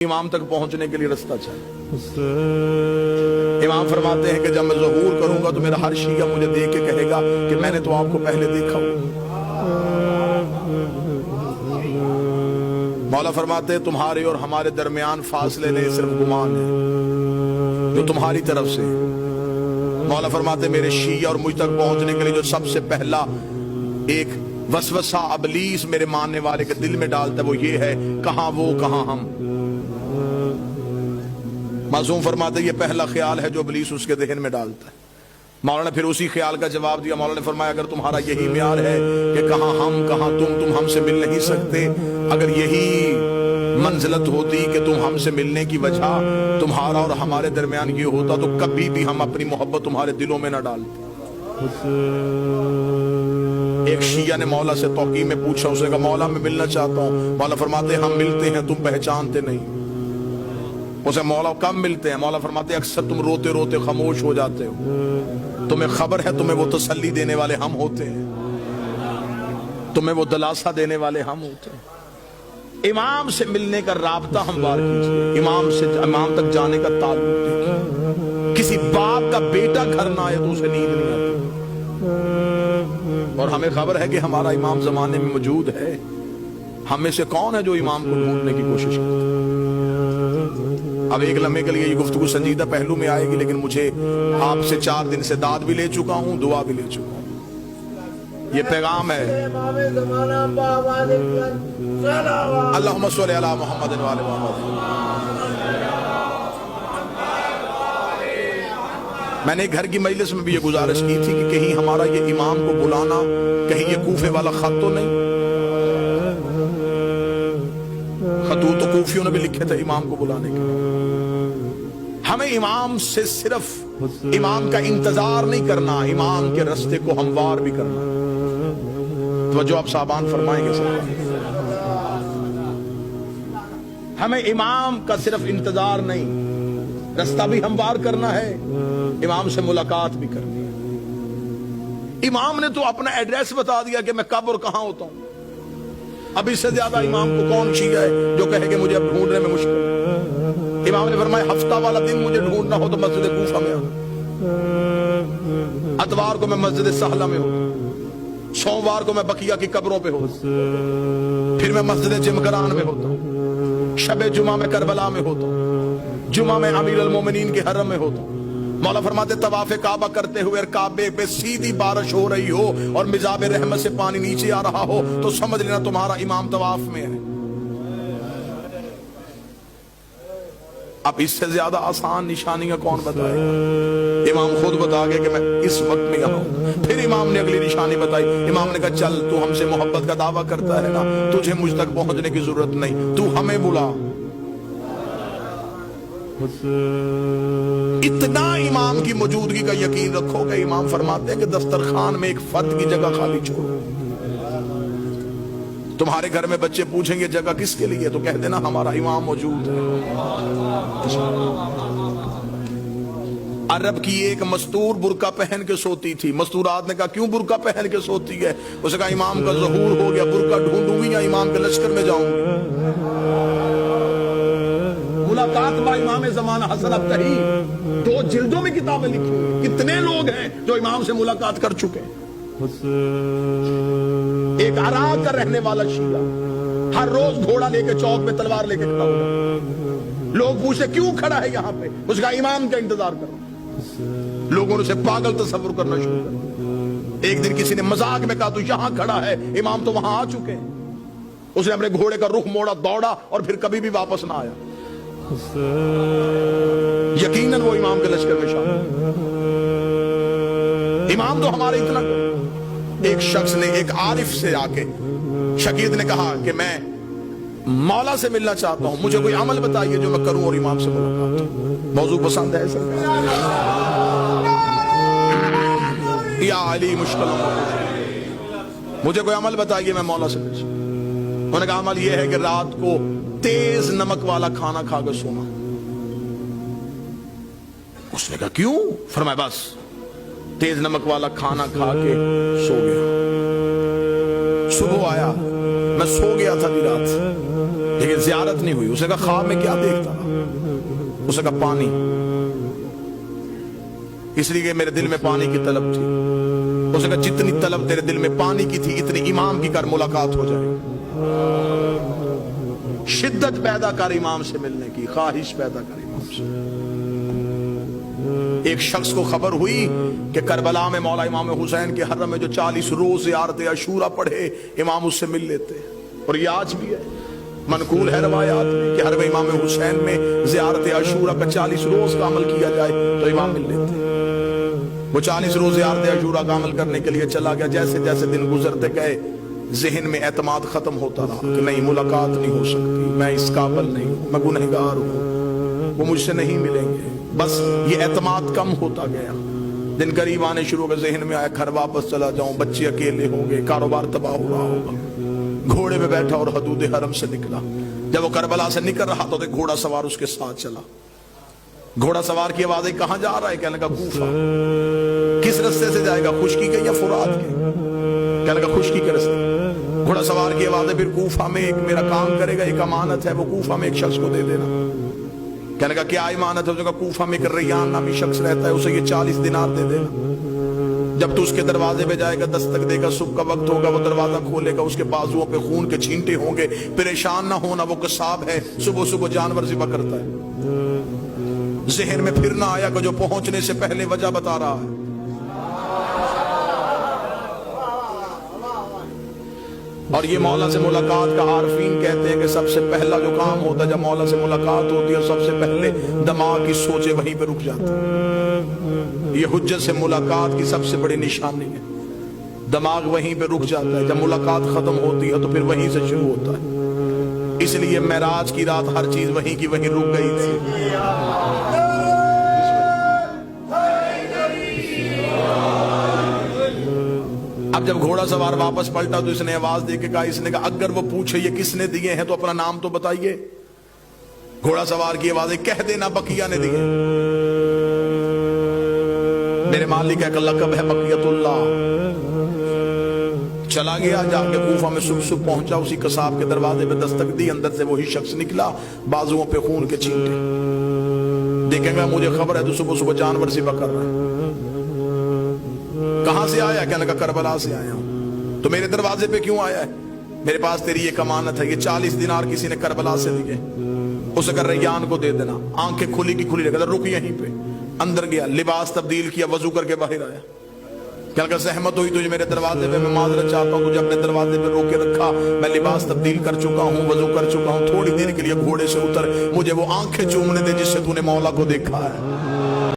امام تک پہنچنے کے لیے رستہ چاہیے۔ امام فرماتے ہیں کہ جب میں ظہور کروں گا تو میرا ہر شیعہ مجھے دیکھ کے کہے گا کہ میں نے تو آپ کو پہلے دیکھا ہوں۔ مولا فرماتے ہیں تمہارے اور ہمارے درمیان فاصلے نہیں، صرف گمان ہے جو تمہاری طرف سے۔ مولا فرماتے ہیں میرے شیعہ اور مجھ تک پہنچنے کے لیے جو سب سے پہلا ایک وسوسہ ابلیس میرے ماننے والے کے دل میں ڈالتا ہے وہ یہ ہے، کہاں وہ کہاں ہم۔ معصوم فرماتے یہ پہلا خیال ہے جو ابلیس اس کے ذہن میں ڈالتا ہے۔ مولا نے پھر اسی خیال کا جواب دیا۔ مولا نے فرمایا اگر تمہارا یہی معیار ہے کہ کہاں ہم کہاں تم ہم سے مل نہیں سکتے، اگر یہی منزلت ہوتی کہ تم ہم سے ملنے کی وجہ تمہارا اور ہمارے درمیان یہ ہوتا تو کبھی بھی ہم اپنی محبت تمہارے دلوں میں نہ ڈالتے۔ ایک شیعہ نے مولا سے توقیع میں پوچھا، اسے کہا مولا میں ملنا چاہتا ہوں۔ مولا فرماتے ہیں ہم ملتے ہیں تم پہچانتے نہیں۔ اسے مولا کب ملتے ہیں؟ مولا فرماتے ہیں اکثر تم روتے روتے خاموش ہو جاتے ہو، تمہیں خبر ہے تمہیں وہ تسلی دینے والے ہم ہوتے ہیں، تمہیں وہ دلاسا دینے والے ہم ہوتے ہیں۔ امام سے ملنے کا رابطہ ہموار کیجئے، امام سے امام تک جانے کا تعلق دیکھیے۔ کسی باپ کا بیٹا گھر نہ آئے تو اسے نیند نہیں آتی، اور ہمیں خبر ہے کہ ہمارا امام زمانے میں موجود ہے۔ ہم میں سے کون ہے جو امام کو ڈھونڈنے کی کوشش کرتے ہیں؟ اب ایک لمحے کے لیے یہ گفتگو سنجیدہ پہلو میں آئے گی، لیکن مجھے آپ سے 4 دن سے داد بھی لے چکا ہوں، دعا بھی لے چکا ہوں۔ یہ پیغام ہے اللہم صلی علی محمد و آل محمد۔ میں نے گھر کی مجلس میں بھی یہ گزارش کی تھی کہ کہیں ہمارا یہ امام کو بلانا کہیں یہ کوفے والا خط تو نہیں؟ خطوط تو کوفیوں نے بھی لکھے تھے امام کو بلانے کے۔ ہمیں امام سے صرف امام کا انتظار نہیں کرنا، امام کے رستے کو ہموار بھی کرنا۔ توجہ آپ صاحبان فرمائیں گے سر۔ ہمیں امام کا صرف انتظار نہیں، رستہ بھی ہموار کرنا ہے، امام سے ملاقات بھی کرنی ہے۔ امام نے تو اپنا ایڈریس بتا دیا کہ میں کب اور کہاں ہوتا ہوں۔ اب اس سے زیادہ امام کو کون شیعہ ہے جو کہے کہ مجھے اب ڈھونڈنے میں مشکل ہے؟ امام نے فرمایا ہفتہ والا دن مجھے ڈھونڈنا ہو تو مسجد کوفہ میں آؤں، اتوار کو میں مسجد سہلہ میں ہوتا، سوموار کو میں بقیہ کی قبروں پہ ہوتا، پھر میں مسجد جمکران میں ہوتا ہوں، شب جمعہ میں کربلا میں ہوتا ہوں، جمعہ میں امیر المومنین کے حرم میں ہوتا ہوں۔ مولا فرماتے طواف کعبہ کرتے ہوئے کعبے پہ سیدھی بارش ہو رہی ہو اور مذاب رحمت سے پانی نیچے آ رہا ہو تو سمجھ لینا تمہارا امام طواف میں ہے۔ اب اس سے زیادہ آسان نشانیاں کون بتائے؟ امام خود بتا گئے کہ میں اس وقت میں یہاں ہوں۔ پھر امام نے اگلی نشانی بتائی، امام نے کہا چل تو ہم سے محبت کا دعویٰ کرتا ہے نا، تجھے مجھ تک پہنچنے کی ضرورت نہیں، تو ہمیں بلا۔ اتنا امام کی موجودگی کا یقین رکھو کہ امام فرماتے ہیں کہ دسترخوان میں ایک فت کی جگہ خالی چھوڑو۔ تمہارے گھر میں بچے پوچھیں گے جگہ کس کے لیے تو کہہ دینا ہمارا امام موجود ہے۔ عرب کی ایک مستور برقع پہن کے سوتی تھی، مستورات نے کہا کیوں برقع پہن کے سوتی ہے؟ اسے کہا امام کا ظہور ہو گیا، برقع ڈھونڈوں گی یا امام کے لشکر میں جاؤں گی؟ ملاقات با امام زمانہ حسن ابتہی 2 جلدوں میں کتابیں لکھی ہوئی۔ کتنے لوگ ہیں جو امام سے ملاقات کر چکے ہیں؟ ایک عراق کا رہنے والا شیعہ ہر روز گھوڑا لے کے چوک پہ تلوار لے کے کھڑا ہوگا، لوگ پوچھتے کیوں کھڑا ہے یہاں پہ؟ اس کا امام کا انتظار کرو۔ لوگوں نے اسے پاگل تصور کرنا شروع کر۔ ایک دن کسی نے مذاق میں کہا تو یہاں کھڑا ہے، امام تو وہاں آ چکے ہیں۔ اس نے اپنے گھوڑے کا رخ موڑا، دوڑا اور پھر کبھی بھی واپس نہ آیا۔ یقیناً وہ امام کے لشکر میں شامل۔ امام تو ہمارے اتنا۔ ایک شخص نے ایک عارف سے آ کے شاگرد نے کہا کہ میں مولا سے ملنا چاہتا ہوں، مجھے کوئی عمل بتائیے جو میں کروں اور امام سے ملاقات۔ موضوع پسند ہے سر؟ یا علی مشکل، مجھے کوئی عمل بتائیے میں مولا سے مل سکوں۔ انہوں نے کہا عمل یہ ہے کہ رات کو تیز نمک والا کھانا کھا کر سونا۔ اس نے کہا کیوں؟ فرمایا بس تیز نمک والا کھانا کھا کے سو گیا، صبح آیا میں سو گیا تھا رات، لیکن زیارت نہیں ہوئی. اسے کہا خواب میں کیا دیکھتا رہا؟ اسے کہا پانی، اس لیے کہ میرے دل میں پانی کی طلب تھی. اسے کہا جتنی طلب تیرے دل میں پانی کی تھی اتنی امام کی کر، ملاقات ہو جائے. شدت پیدا کر امام سے ملنے کی، خواہش پیدا کر امام سے. ایک شخص کو خبر ہوئی کہ کربلا میں مولا امام حسین کے حرم میں جو 40 روز زیارت عاشورہ پڑھے امام اس سے مل لیتے. اور یہ آج بھی ہے، منقول ہے روایات میں کہ حرم امام حسین میں زیارت عاشورہ کا 40 روز کا عمل کیا جائے تو امام مل لیتے. وہ 40 روز زیارت عاشورہ کا عمل کرنے کے لیے چلا گیا. جیسے جیسے دن گزرتے گئے ذہن میں اعتماد ختم ہوتا رہا کہ نہیں، ملاقات نہیں ہو سکتی، میں اس قابل نہیں ہوں، میں گنہگار ہوں، وہ مجھ سے نہیں ملیں گے. بس یہ اعتماد کم ہوتا گیا. دن قریب آنے شروع ہو گئے. ذہن میں آیا گھر واپس چلا جاؤں، بچے اکیلے ہوں گے، کاروبار تباہ ہو رہا ہوگا. گھوڑے پہ بیٹھا اور حدود حرم سے نکلا. جب وہ کربلا سے نکل رہا تو گھوڑا سوار اس کے ساتھ چلا. گھوڑا سوار کی آواز آئی کہاں جا رہا ہے؟ کہنے لگا کوفہ. کس رستے سے جائے گا، خشکی کے یا فرات کے؟ کہنے لگا خشکی کے رستے. گھوڑا سوار کی آواز ہے پھر کوفہ میں ایک میرا کام کرے گا، ایک امانت ہے، وہ کوفہ میں ایک شخص کو دے دینا. کہنے لگا کیا امانت ہے؟ اس نے کہا کوفہ میں ایک ریان نامی شخص رہتا ہے، اسے یہ 40 دینار دے دینا. جب تو اس کے دروازے پہ جائے گا، دستک دے گا، صبح کا وقت ہوگا، وہ دروازہ کھولے گا، اس کے بازوؤں پہ خون کے چھینٹے ہوں گے. پریشان نہ ہونا، وہ قصاب ہے، صبح صبح جانور ذبح کرتا ہے. ذہن میں پھر نہ آیا کہ جو پہنچنے سے پہلے وجہ بتا رہا ہے. اور یہ مولا سے ملاقات کا عارفین کہتے ہیں کہ سب سے پہلا جو کام ہوتا ہے جب مولا سے ملاقات ہوتی ہے، سب سے پہلے دماغ کی سوچیں وہیں پہ رک جاتی ہیں. یہ حجت سے ملاقات کی سب سے بڑی نشانی ہے. دماغ وہیں پہ رک جاتا ہے. جب ملاقات ختم ہوتی ہے تو پھر وہیں سے شروع ہوتا ہے. اس لیے معراج کی رات ہر چیز وہیں کی وہیں رک گئی تھی. اب جب گھوڑا سوار واپس پلٹا تو اس نے آواز دے کے کہا، اس نے کہا اگر وہ پوچھے یہ کس نے دیے ہیں تو اپنا نام تو بتائیے. گھوڑا سوار کی آواز ہے کہہ دینا بقیہ نے دیے. میرے مالک کا لقب ہے بقیت اللہ. چلا گیا، جا کے کوفہ میں صبح پہنچا. اسی قصاب کے دروازے پہ دستک دی، اندر سے وہی شخص نکلا، بازوؤں پہ خون کے چھینٹے. دیکھیں گا مجھے خبر ہے تو صبح صبح جانور ذبح کر رہا ہے. کہاں سے آیا؟ کہنے لگا کربلا سے آیا ہوں. تو میرے دروازے پہ کیوں آیا ہے؟ میرے پاس تیری ایک امانت ہے، یہ 40 دینار کسی نے کربلا سے دیے، اسے کر ریان کو دے دینا. آنکھیں کھلی کی کھلی رکھ، رک یہیں پہ. اندر گیا، لباس تبدیل کیا، وضو کر کے باہر آیا. کہنے لگا زحمت ہوئی تجھے میرے دروازے پہ، میں معذرت چاہتا ہوں، تجھے اپنے دروازے پہ روک کے رکھا، میں لباس تبدیل کر چکا ہوں، وضو کر چکا ہوں. تھوڑی دیر کے لیے گھوڑے سے اتر، مجھے وہ آنکھیں چومنے دے جس سے تو نے مولا کو دیکھا ہے.